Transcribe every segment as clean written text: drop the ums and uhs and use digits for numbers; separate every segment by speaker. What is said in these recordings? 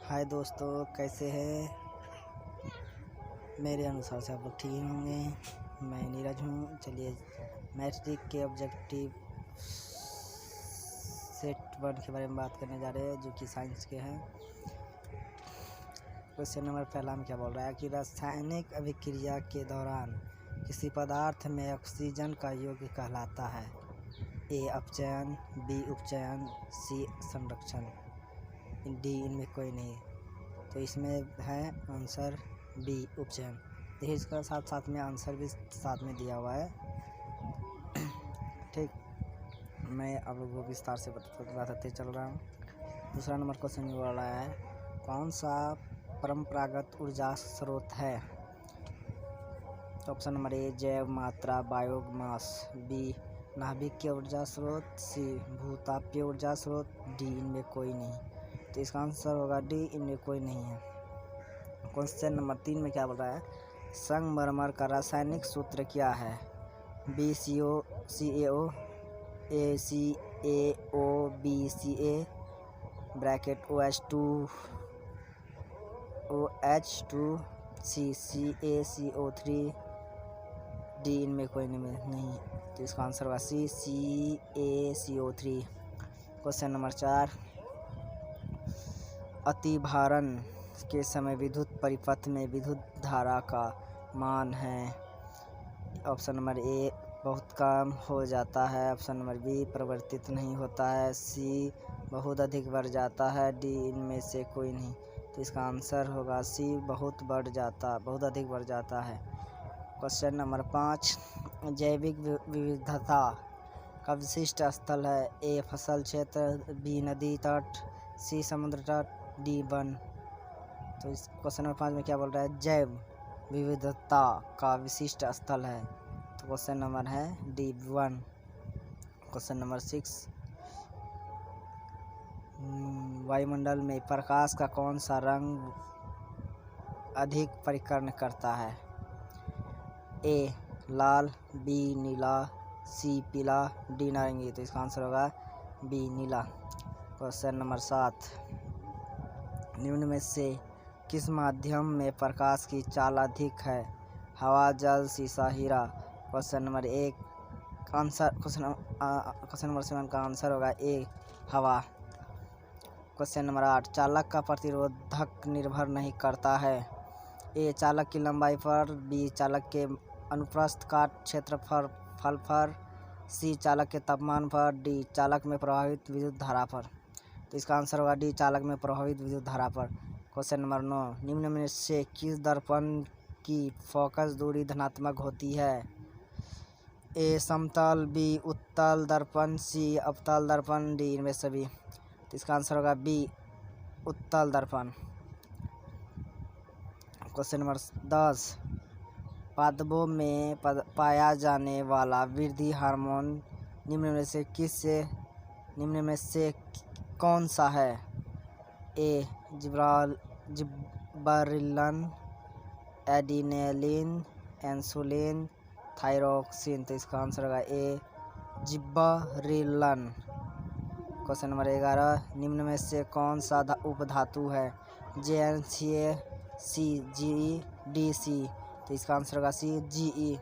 Speaker 1: हाय दोस्तों, कैसे हैं। मेरे अनुसार से आप लोग ठीक होंगे। मैं नीरज हूँ। चलिए मैट्रिक के ऑब्जेक्टिव सेट 1 के बारे में बात करने जा रहे हैं, जो कि साइंस के हैं। क्वेश्चन नंबर पहला में क्या बोल रहा है कि रासायनिक अभिक्रिया के दौरान किसी पदार्थ में ऑक्सीजन का योग कहलाता है। ए अपचयन, बी उपचयन, सी संरक्षण, डी इनमें कोई नहीं। तो इसमें है आंसर बी उपचयन। देखिए इसका साथ साथ में आंसर भी साथ में दिया हुआ है। ठीक, मैं आप लोगों को विस्तार से बताते चल रहा हूँ। दूसरा नंबर क्वेश्चन बोल रहा है कौन सा परंपरागत ऊर्जा स्रोत है। ऑप्शन नंबर ए जैव मात्रा बायोमास, बी नाभिकीय ऊर्जा स्रोत, सी भूतापीय ऊर्जा स्रोत, डी इनमें कोई नहीं। तो इसका आंसर होगा डी इनमें कोई नहीं है। क्वेश्चन नंबर 3 में क्या बोल रहा है संगमरमर का रासायनिक सूत्र क्या है। B CaO, A CaO, B Ca bracket OH2, C CaCO3, D इनमें कोई नहीं। तो इसका आंसर होगा सी CaCO3। क्वेश्चन नंबर 4 अतिभारण के समय विद्युत परिपथ में विद्युत धारा का मान है। ऑप्शन नंबर ए बहुत कम हो जाता है, ऑप्शन नंबर बी परिवर्तित नहीं होता है, सी बहुत अधिक बढ़ जाता है, डी इनमें से कोई नहीं। तो इसका आंसर होगा सी बहुत अधिक बढ़ जाता है। क्वेश्चन नंबर 5 जैविक विविधता का विशिष्ट स्थल है। ए फसल क्षेत्र, बी नदी तट, सी समुद्र तट, डी वन। तो इस क्वेश्चन नंबर 5 में क्या बोल रहा है जैव विविधता का विशिष्ट स्थल है। तो क्वेश्चन नंबर है डी वन। क्वेश्चन नंबर 6 वायुमंडल में प्रकाश का कौन सा रंग अधिक परिकर्ण करता है। ए लाल, बी नीला, सी पीला, डी नारंगी। तो इसका आंसर होगा बी नीला। क्वेश्चन नंबर 7 निम्न में से किस माध्यम में प्रकाश की चाल अधिक है। हवा, जल, शीशा, हीरा। क्वेश्चन नंबर 7 का आंसर होगा ए हवा। क्वेश्चन नंबर 8 चालक का प्रतिरोधक निर्भर नहीं करता है। ए चालक की लंबाई पर, बी चालक के अनुप्रस्थ काट क्षेत्रफल पर, सी चालक के तापमान पर, डी चालक में प्रवाहित विद्युत धारा पर। तो इसका आंसर होगा डी चालक में प्रवाहित विद्युत धारा पर। क्वेश्चन नंबर 9 निम्न में से किस दर्पण की फोकस दूरी धनात्मक होती है। ए समतल, बी उत्तल दर्पण, सी अवतल दर्पण, डी इनमें सभी। तो इसका आंसर होगा बी उत्तल दर्पण। क्वेश्चन नंबर 10 पादपों में पाया जाने वाला वृद्धि हार्मोन निम्न में से कौन सा है। ए जिबरेलिन, एडिनेलिन, इंसुलिन, थायरोक्सिन। तो इसका आंसर होगा ए जिबरेलिन। क्वेश्चन नंबर 11 निम्न में से कौन सा उपधातु है। JnCa, CGe, DC। तो इसका आंसर होगा सी GE।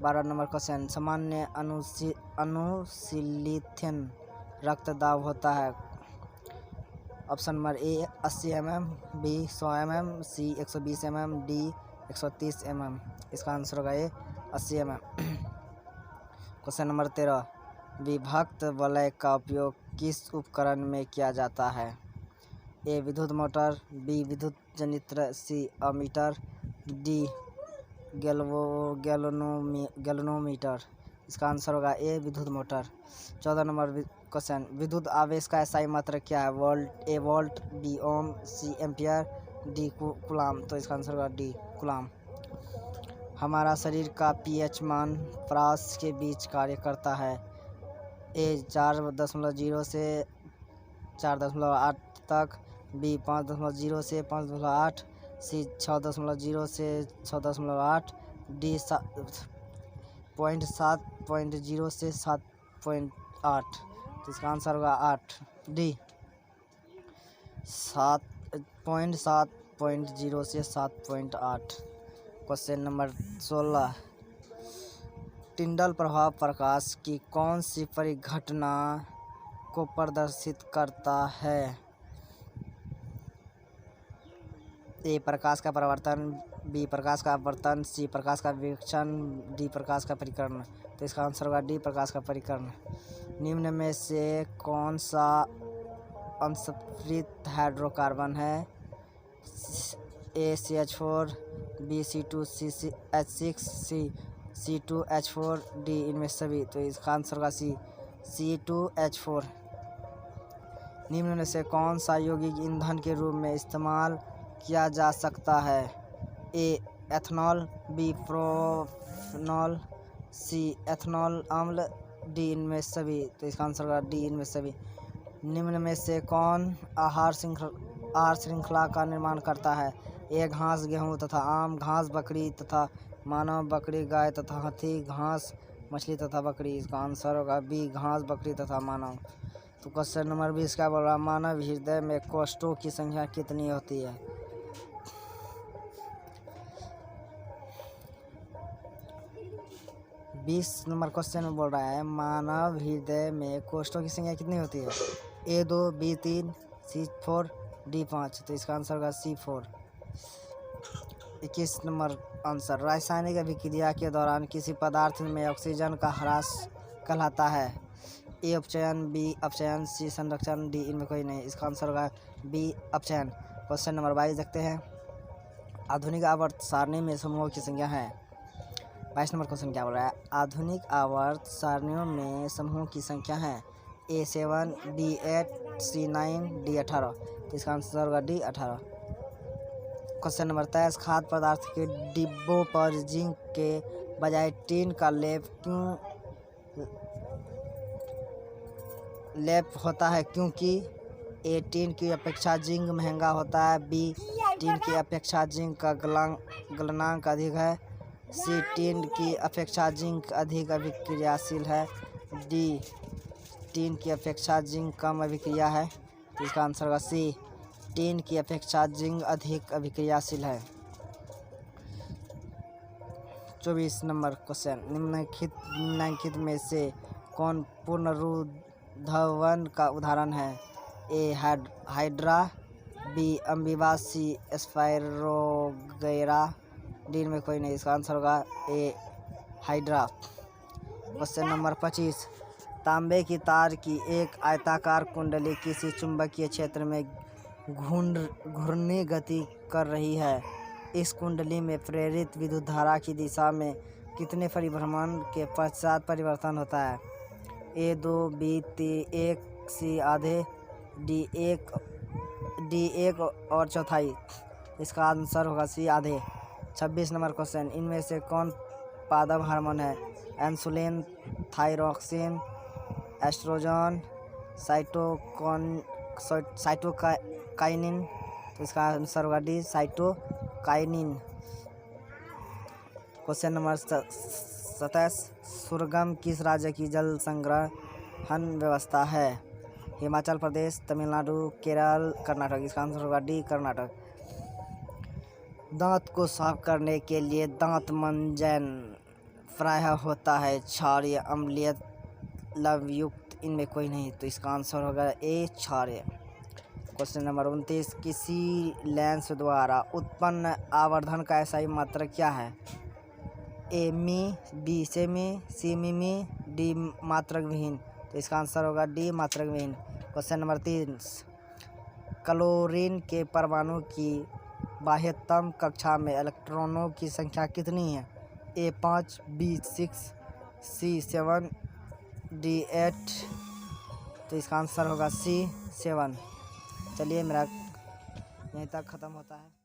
Speaker 1: 12 नंबर क्वेश्चन सामान्य अनुशीलित रक्तदाब होता है। Option number A 80 mm, B 100 mm, C 120 mm, D 130 mm। इसका आंसर होगा ए 80 mm। क्वेश्चन नंबर 13 विभक्त वलय का उपयोग किस उपकरण में किया जाता है। ए विद्युत मोटर, बी विद्युत जनित्र, सी अमीटर, डी गैल्वेनोमीटर। इसका आंसर होगा ए विद्युत मोटर। 14 नंबर क्वेश्चन विद्युत आवेश का SI मात्रक क्या है। ए वोल्ट, बी ओम, सी एम्पियर, डी कूलाम। तो इसका आंसर होगा डी कूलाम। हमारा शरीर का pH मान परास के बीच कार्य करता है। ए 4.0 से 4.8 तक, बी 5.0 से 5.8, सी 6.0 से 6.8, डी 7.0 से 7.8। तो इसका आंसर होगा 8 डी 7 7.0 से 7.8। क्वेश्चन नंबर 16, टिंडल प्रभाव प्रकाश की कौन सी परिघटना को प्रदर्शित करता है? ए प्रकाश का परावर्तन, बी प्रकाश का अपवर्तन, सी प्रकाश का विक्षण, डी प्रकाश का परिकर्ण। तो इसका आंसर होगा डी प्रकाश का परिकर्ण। निम्न में से कौन सा अंशप्रित हाइड्रोकार्बन है? ए CH4, बी C2H6, सी C2H4, डी इनमें सभी। तो इसका आंसर होगा सी C2H4। निम्न में से कौन सा यौगिक ईंधन के रूप में इस्तेमाल किया जा सकता है? ए एथनॉल, बी प्रोपनॉल, सी एथनॉल अम्ल, डी इनमें सभी। तो इसका आंसर होगा डी इनमें सभी। निम्न में से कौन आहार श्रृंखला का निर्माण करता है? ए घास, गेहूँ तथा आम, घास बकरी तथा मानव, बकरी गाय तथा हाथी, घास मछली तथा बकरी। इसका आंसर होगा बी घास, बकरी तथा मानव। तो क्वेश्चन नंबर 20 क्या बोल रहा है? मानव हृदय में कोष्ठों की संख्या कितनी होती है? 20 नंबर क्वेश्चन में बोल रहा है मानव हृदय में कोष्ठों की संख्या कितनी होती है? ए 2, बी 3, सी 4, डी 5। तो इसका आंसर होगा सी 4। 21 नंबर आंसर, रासायनिक अभिक्रिया के दौरान किसी पदार्थ में ऑक्सीजन का ह्रास कहलाता है? ए अपचयन, बी अपचयन, सी संरक्षण, डी इनमें कोई नहीं। इसका आंसर होगा बी अपचयन। क्वेश्चन नंबर 22 देखते हैं। आधुनिक आवर्त सारणी में समूहों की संख्या है? 22 नंबर क्वेश्चन क्या बोल रहा है? आधुनिक आवर्त सारणियों में समूहों की संख्या है? ए 7, बी 8, सी 9, डी 18। तो इसका आंसर होगा डी 18। क्वेश्चन नंबर 23, खाद्य पदार्थ के डिब्बों पर जिंक के बजाय टिन का लेप होता है क्योंकि? ए टिन की अपेक्षा जिंक महंगा होता है, बी टिन की अपेक्षा जिंक का गलनांक अधिक है, सी टिन की अपेक्षा जिंक अधिक अभिक्रियाशील है, डी टिन की अपेक्षा जिंक कम अभिक्रिया है। तो इसका आंसर होगा सी टिन की अपेक्षा जिंक अधिक अभिक्रियाशील है। 24 नंबर क्वेश्चन, निम्नलिखित में से कौन पुनरुद्भवन का उदाहरण है? A hydra, B amoeba, C spirogyra, D में कोई नहीं। इसका आंसर होगा ए हाइड्रा। क्वेश्चन नंबर 25, तांबे की तार की एक आयताकार कुंडली किसी चुंबकीय क्षेत्र में घूर्णी गति कर रही है। इस कुंडली में प्रेरित विद्युत धारा की दिशा में कितने परिभ्रमण के पश्चात परिवर्तन होता है? ए 2, बी 1, सी आधे, डी 1 और चौथाई। इसका आंसर होगा सी आधे। 26 नंबर क्वेश्चन, इनमें से कौन पादप हार्मोन है? Insulin, thyroxine, oestrogen, cytokinin. तो इसका आंसर होगा डी साइटोकाइनिन। क्वेश्चन नंबर 27, सुरगम किस राज्य की जल संग्रहण व्यवस्था है? हिमाचल प्रदेश, तमिलनाडु, केरल, कर्नाटक। इसका आंसर होगा डी कर्नाटक। दांत को साफ करने के लिए दांत मंजन प्रायः होता है क्षारीय, अम्लीय, लवयुक्त, इनमें कोई नहीं। तो इसका आंसर होगा ए क्षारीय। क्वेश्चन नंबर 29, किसी लेंस द्वारा उत्पन्न आवर्धन का SI मात्रक क्या है? ए मी, बी सेमी, सी मिमी, डी मात्रक विहीन। तो इसका आंसर होगा डी मात्रक विहीन। क्वेश्चन नंबर 30, क्लोरीन के परमाणु की बाह्यतम कक्षा में इलेक्ट्रॉनों की संख्या कितनी है? ए 5, बी 6, सी 7, डी 8। तो इसका आंसर होगा सी 7। चलिए मेरा यहीं तक ख़त्म होता है।